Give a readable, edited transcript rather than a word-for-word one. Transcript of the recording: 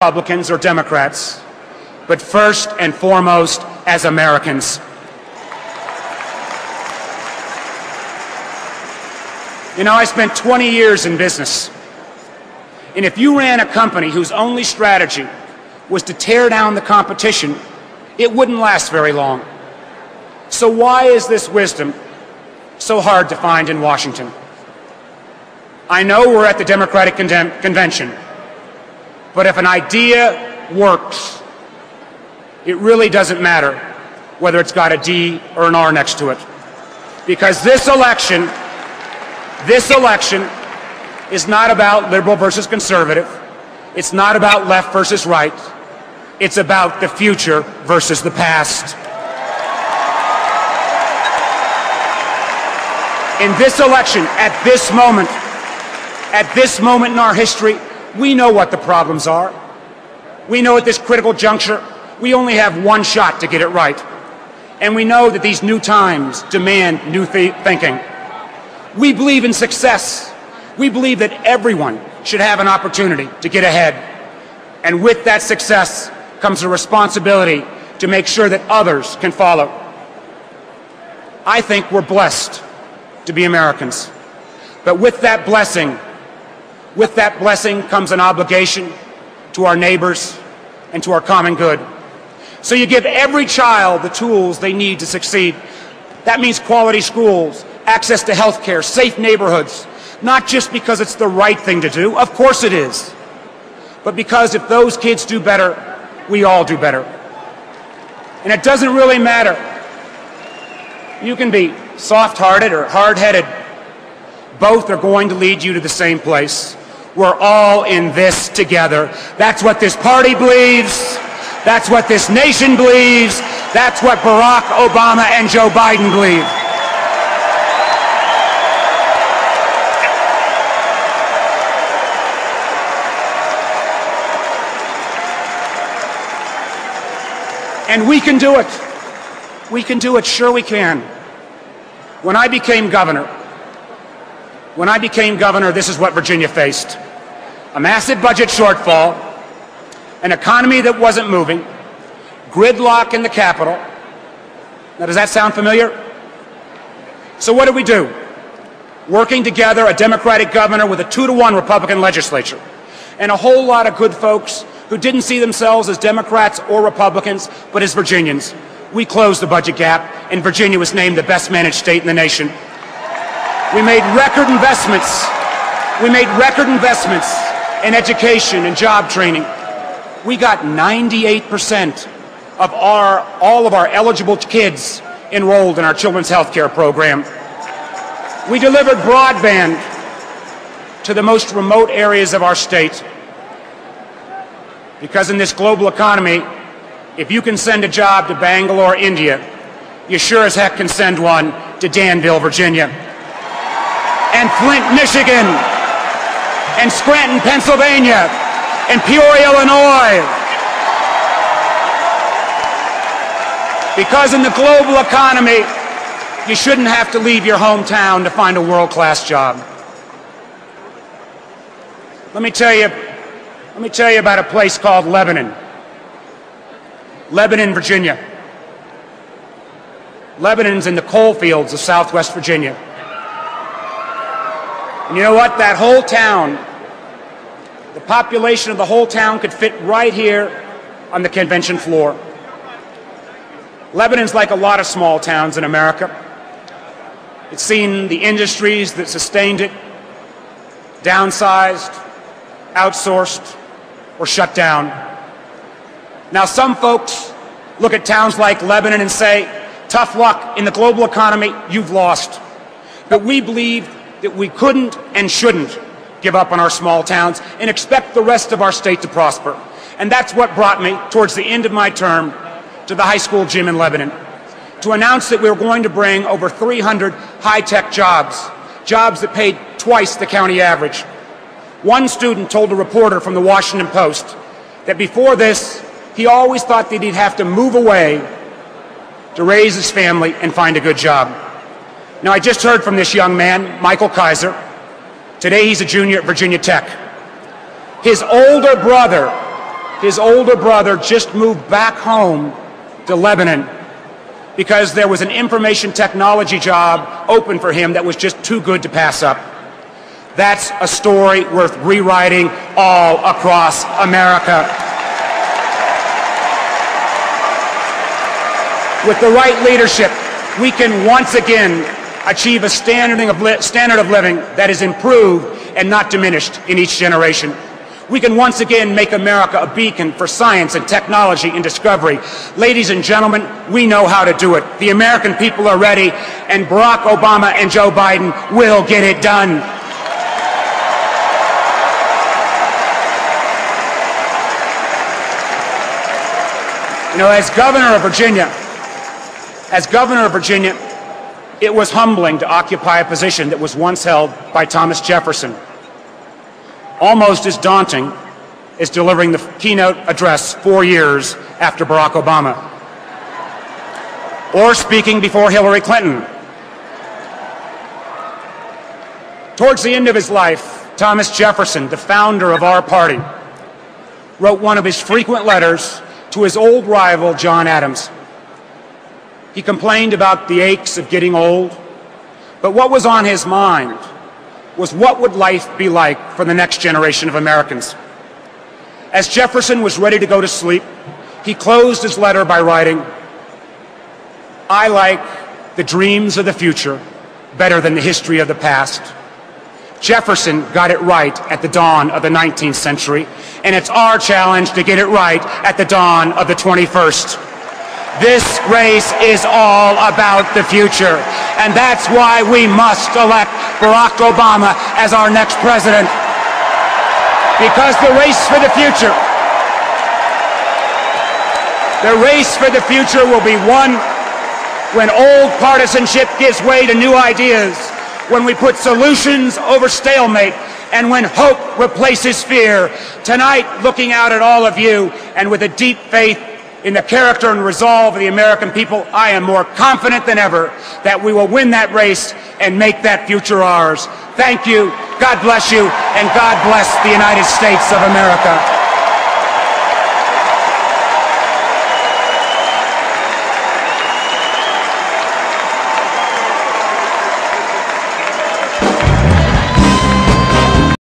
Republicans or Democrats, but first and foremost as Americans. You know, I spent 20 years in business. And if you ran a company whose only strategy was to tear down the competition, it wouldn't last very long. So why is this wisdom so hard to find in Washington? I know we're at the Democratic Convention, but if an idea works, it really doesn't matter whether it's got a D or an R next to it. Because this election is not about liberal versus conservative. It's not about left versus right. It's about the future versus the past. In this election, at this moment in our history, we know what the problems are. We know at this critical juncture, we only have one shot to get it right. And we know that these new times demand new thinking. We believe in success. We believe that everyone should have an opportunity to get ahead. And with that success comes a responsibility to make sure that others can follow. I think we're blessed to be Americans. But with that blessing comes an obligation to our neighbors and to our common good. So you give every child the tools they need to succeed. That means quality schools, access to health care, safe neighborhoods, not just because it's the right thing to do, of course it is, but because if those kids do better, we all do better. And it doesn't really matter. You can be soft-hearted or hard-headed. Both are going to lead you to the same place. We're all in this together. That's what this party believes. That's what this nation believes. That's what Barack Obama and Joe Biden believe. And we can do it. We can do it. Sure we can. When I became governor, this is what Virginia faced. A massive budget shortfall, an economy that wasn't moving, gridlock in the Capitol. Now, does that sound familiar? So what did we do? Working together, a Democratic governor with a 2-to-1 Republican legislature, and a whole lot of good folks who didn't see themselves as Democrats or Republicans, but as Virginians. We closed the budget gap, and Virginia was named the best managed state in the nation. We made record investments. In education and job training. We got 98% of all of our eligible kids enrolled in our children's health care program. We delivered broadband to the most remote areas of our state. Because in this global economy, if you can send a job to Bangalore, India, you sure as heck can send one to Danville, Virginia, and Flint, Michigan, and Scranton, Pennsylvania, and Peoria, Illinois. Because in the global economy, you shouldn't have to leave your hometown to find a world-class job. Let me tell you about a place called Lebanon. Lebanon, Virginia. Lebanon's in the coal fields of Southwest Virginia. And you know what? That whole town, the population of the whole town could fit right here on the convention floor. Lebanon's like a lot of small towns in America. It's seen the industries that sustained it downsized, outsourced, or shut down. Now, some folks look at towns like Lebanon and say, tough luck, in the global economy, you've lost. But we believe that we couldn't and shouldn't give up on our small towns and expect the rest of our state to prosper. And that's what brought me, towards the end of my term, to the high school gym in Lebanon, to announce that we were going to bring over 300 high-tech jobs that paid twice the county average. One student told a reporter from the Washington Post that before this, he always thought that he'd have to move away to raise his family and find a good job. Now, I just heard from this young man, Michael Kaiser. Today, he's a junior at Virginia Tech. His older brother his older brother just moved back home to Lebanon because there was an information technology job open for him that was just too good to pass up. That's a story worth rewriting all across America. With the right leadership, we can once again achieve a standard of living that is improved and not diminished in each generation. We can once again make America a beacon for science and technology and discovery. Ladies and gentlemen, we know how to do it. The American people are ready, and Barack Obama and Joe Biden will get it done. You know, as governor of Virginia, it was humbling to occupy a position that was once held by Thomas Jefferson. Almost as daunting as delivering the keynote address 4 years after Barack Obama, or speaking before Hillary Clinton. Towards the end of his life, Thomas Jefferson, the founder of our party, wrote one of his frequent letters to his old rival, John Adams. He complained about the aches of getting old, but what was on his mind was what would life be like for the next generation of Americans. As Jefferson was ready to go to sleep, he closed his letter by writing, "I like the dreams of the future better than the history of the past." Jefferson got it right at the dawn of the 19th century, and it's our challenge to get it right at the dawn of the 21st. This race is all about the future, and that's why we must elect Barack Obama as our next president. Because the race for the future will be won when old partisanship gives way to new ideas, when we put solutions over stalemate, and when hope replaces fear. Tonight, looking out at all of you, and with a deep faith in the character and resolve of the American people, I am more confident than ever that we will win that race and make that future ours. Thank you, God bless you, and God bless the United States of America.